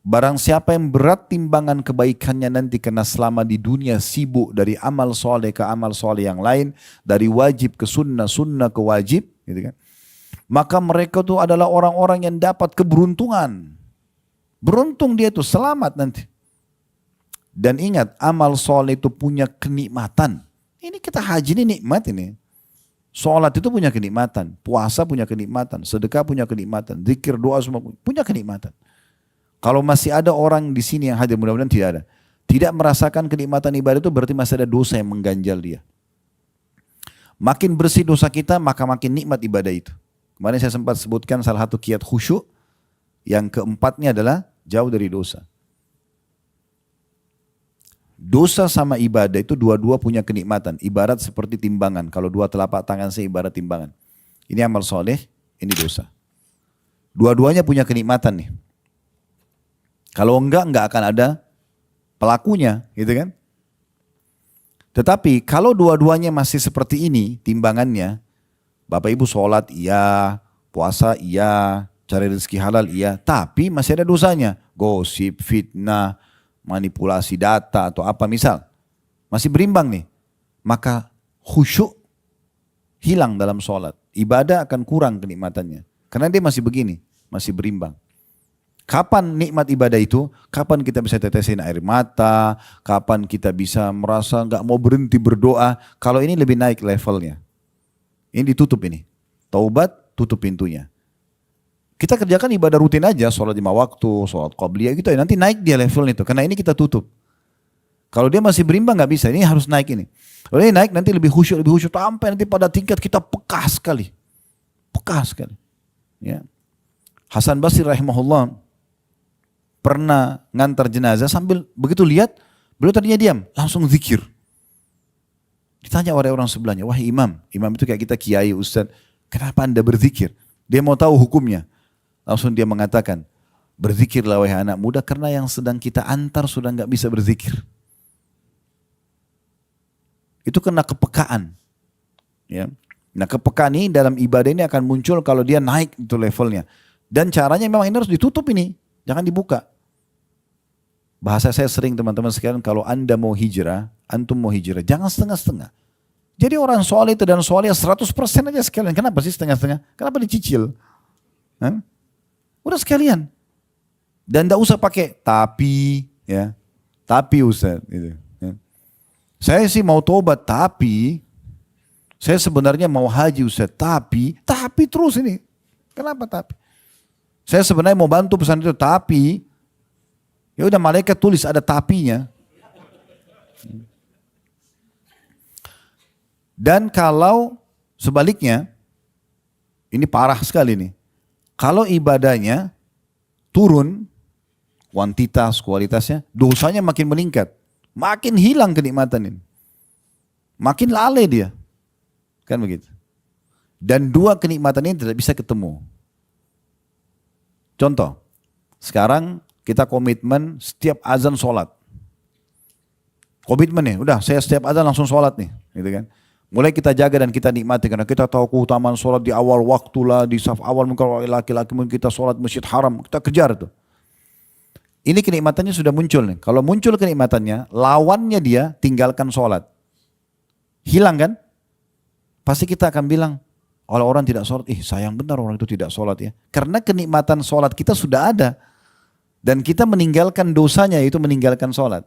Barang siapa yang berat timbangan kebaikannya nanti karena selama di dunia sibuk dari amal soleh ke amal soleh yang lain, dari wajib ke sunnah, sunnah ke wajib, gitu kan. Maka mereka tuh adalah orang-orang yang dapat keberuntungan. Beruntung dia tuh, selamat nanti. Dan ingat, amal soleh itu punya kenikmatan. Ini kita haji ini nikmat ini. Sholat itu punya kenikmatan, puasa punya kenikmatan, sedekah punya kenikmatan, zikir, doa semua punya kenikmatan. Kalau masih ada orang di sini yang hadir, mudah-mudahan tidak ada, tidak merasakan kenikmatan ibadah itu berarti masih ada dosa yang mengganjal dia. Makin bersih dosa kita, maka makin nikmat ibadah itu. Kemarin saya sempat sebutkan salah satu kiat khusyuk, yang keempatnya adalah jauh dari dosa. Dosa sama ibadah itu dua-dua punya kenikmatan. Ibarat seperti timbangan. Kalau dua telapak tangan saya ibarat timbangan. Ini amal soleh, ini dosa. Dua-duanya punya kenikmatan nih. Kalau enggak akan ada pelakunya, gitu kan? Tetapi kalau dua-duanya masih seperti ini timbangannya, Bapak Ibu sholat iya, puasa iya, cari rezeki halal iya, tapi masih ada dosanya. Gosip, fitnah, manipulasi data atau apa misal. Masih berimbang nih. Maka khusyuk hilang dalam sholat. Ibadah akan kurang kenikmatannya. Karena dia masih begini, masih berimbang. Kapan nikmat ibadah itu? Kapan kita bisa tetesin air mata? Kapan kita bisa merasa nggak mau berhenti berdoa? Kalau ini lebih naik levelnya. Ini ditutup ini. Taubat, tutup pintunya. Kita kerjakan ibadah rutin aja, sholat 5 waktu, sholat qabliyah gitu ya. Nanti naik dia levelnya itu. Karena ini kita tutup. Kalau dia masih berimbang nggak bisa. Ini harus naik ini. Kalau ini naik nanti lebih khusyuk. Sampai nanti pada tingkat kita peka sekali. Peka sekali. Ya. Hasan Basri rahimahullah pernah ngantar jenazah sambil begitu lihat, beliau tadinya diam, langsung zikir. Ditanya oleh orang sebelahnya, wahai imam, imam itu kayak kita kiai, ustaz, kenapa anda berzikir? Dia mau tahu hukumnya. Langsung dia mengatakan, berzikirlah wahai anak muda karena yang sedang kita antar sudah nggak bisa berzikir. Itu kena kepekaan. Ya. Nah kepekaan ini dalam ibadah ini akan muncul kalau dia naik itu levelnya. Dan caranya memang ini harus ditutup ini. Jangan dibuka. Bahasa saya sering teman-teman sekalian, kalau anda mau hijrah, antum mau hijrah, jangan setengah-setengah. Jadi orang soleh itu dan soleh 100% aja sekalian. Kenapa sih setengah-setengah? Kenapa dicicil? Hah? Udah sekalian. Dan tidak usah pakai tapi, ya, tapi Ustaz. Gitu, ya. Saya sih mau tobat, tapi saya sebenarnya mau haji Ustaz, tapi terus ini. Kenapa tapi? Saya sebenarnya mau bantu pesan itu, tapi ya udah malaikat tulis ada tapinya. Dan kalau sebaliknya, ini parah sekali nih. Kalau ibadahnya turun, kuantitas, kualitasnya, dosanya makin meningkat. Makin hilang kenikmatan ini. Makin lalai dia. Kan begitu. Dan dua kenikmatan ini tidak bisa ketemu. Contoh, sekarang kita komitmen setiap azan sholat. Komitmen nih, udah saya setiap azan langsung sholat nih. Gitu kan. Mulai kita jaga dan kita nikmati karena kita tahu keutamaan sholat di awal waktu lah, di saf awal mungkin laki-laki mungkin kita sholat masjid haram, kita kejar tuh. Ini kenikmatannya sudah muncul nih. Kalau muncul kenikmatannya, lawannya dia tinggalkan sholat. Hilang kan? Pasti kita akan bilang, kalau orang tidak sholat, sayang benar orang itu tidak sholat ya. Karena kenikmatan sholat kita sudah ada. Dan kita meninggalkan dosanya, yaitu meninggalkan sholat.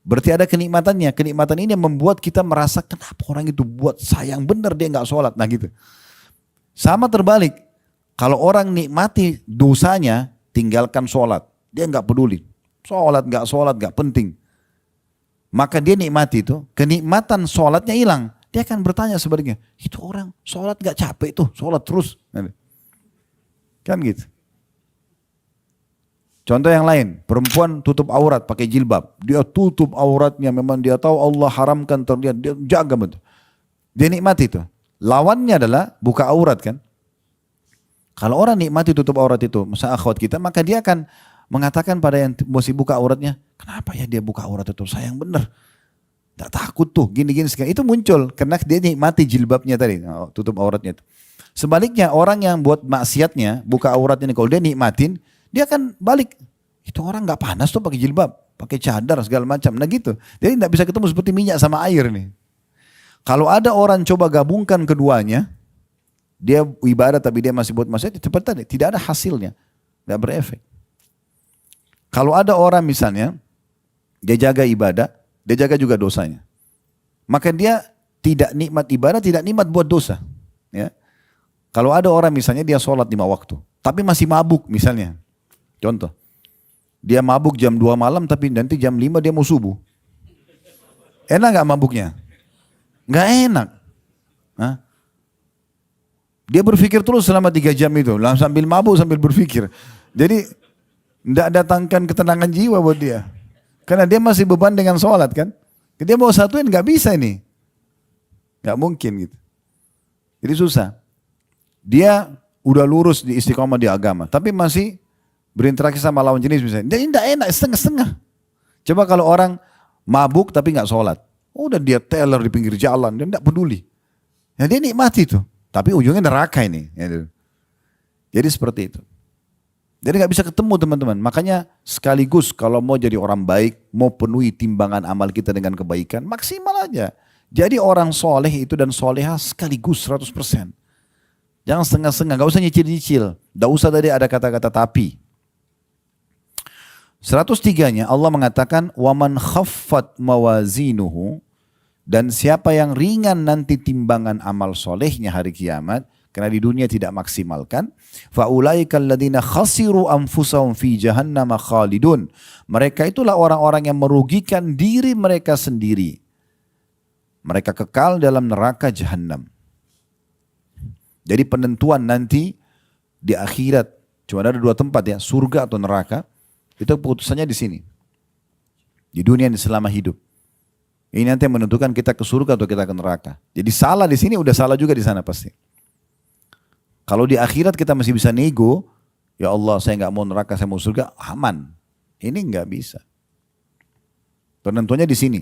Berarti ada kenikmatannya. Kenikmatan ini yang membuat kita merasa, kenapa orang itu buat sayang benar dia nggak sholat. Nah gitu. Sama terbalik. Kalau orang nikmati dosanya, tinggalkan sholat. Dia nggak peduli. Sholat nggak penting. Maka dia nikmati itu, kenikmatan sholatnya hilang. Dia akan bertanya sebaliknya, itu orang sholat gak capek tuh, sholat terus. Kan gitu. Contoh yang lain, perempuan tutup aurat pakai jilbab. Dia tutup auratnya, memang dia tahu Allah haramkan terlihat, dia jaga betul. Dia nikmati itu. Lawannya adalah buka aurat kan. Kalau orang nikmati tutup aurat itu, masa akhwat kita, maka dia akan mengatakan pada yang masih buka auratnya, kenapa ya dia buka aurat itu, sayang bener. Tak takut tuh, gini-gini sekali. Itu muncul karena dia nikmati jilbabnya tadi, tutup auratnya itu. Sebaliknya orang yang buat maksiatnya, buka aurat ini, kalau dia nikmatin, dia akan balik. Itu orang nggak panas tuh pakai jilbab, pakai cadar segala macam. Nah gitu. Jadi nggak bisa ketemu seperti minyak sama air nih. Kalau ada orang coba gabungkan keduanya, dia ibadah tapi dia masih buat maksiat, seperti tadi, tidak ada hasilnya, nggak berefek. Kalau ada orang misalnya, dia jaga ibadah, dia jaga juga dosanya. Maka dia tidak nikmat ibadah, tidak nikmat buat dosa. Ya. Kalau ada orang misalnya dia sholat 5 waktu, tapi masih mabuk misalnya. Contoh, dia mabuk jam 2 malam tapi nanti jam 5 dia mau subuh. Enak gak mabuknya? Gak enak. Hah? Dia berpikir terus selama 3 jam itu, sambil mabuk sambil berpikir. Jadi tidak datangkan ketenangan jiwa buat dia. Karena dia masih beban dengan sholat kan. Dia mau satuin gak bisa ini. Gak mungkin gitu. Jadi susah. Dia udah lurus di istiqomah di agama, tapi masih berinteraksi sama lawan jenis misalnya. Jadi tidak enak, setengah-setengah. Coba kalau orang mabuk tapi nggak sholat, udah dia teler di pinggir jalan, dia tidak peduli. Ya dia nikmati itu, tapi ujungnya neraka ini. Jadi seperti itu. Jadi nggak bisa ketemu teman-teman. Makanya sekaligus kalau mau jadi orang baik, mau penuhi timbangan amal kita dengan kebaikan, maksimal aja. Jadi orang soleh itu dan soleha sekaligus 100%. Jangan setengah-setengah, gak usah nyicil-nyicil. Gak usah tadi ada kata-kata tapi. 103-nya Allah mengatakan, وَمَنْ خَفَّتْ مَوَازِينُهُ, dan siapa yang ringan nanti timbangan amal solehnya hari kiamat, karena di dunia tidak maksimalkan, فَأُولَٰئِكَ الَّذِينَ خَسِرُوا أَنفُسَهُمْ فِي جَهَنَّمَ خَالِدُونَ. Mereka itulah orang-orang yang merugikan diri mereka sendiri. Mereka kekal dalam neraka Jahannam. Jadi penentuan nanti di akhirat cuma ada 2 tempat ya, surga atau neraka. Itu keputusannya di sini. Di dunia ini selama hidup. Ini nanti yang menentukan kita ke surga atau kita ke neraka. Jadi salah di sini udah salah juga di sana pasti. Kalau di akhirat kita masih bisa nego, ya Allah saya nggak mau neraka, saya mau surga, aman. Ini nggak bisa. Penentuannya di sini.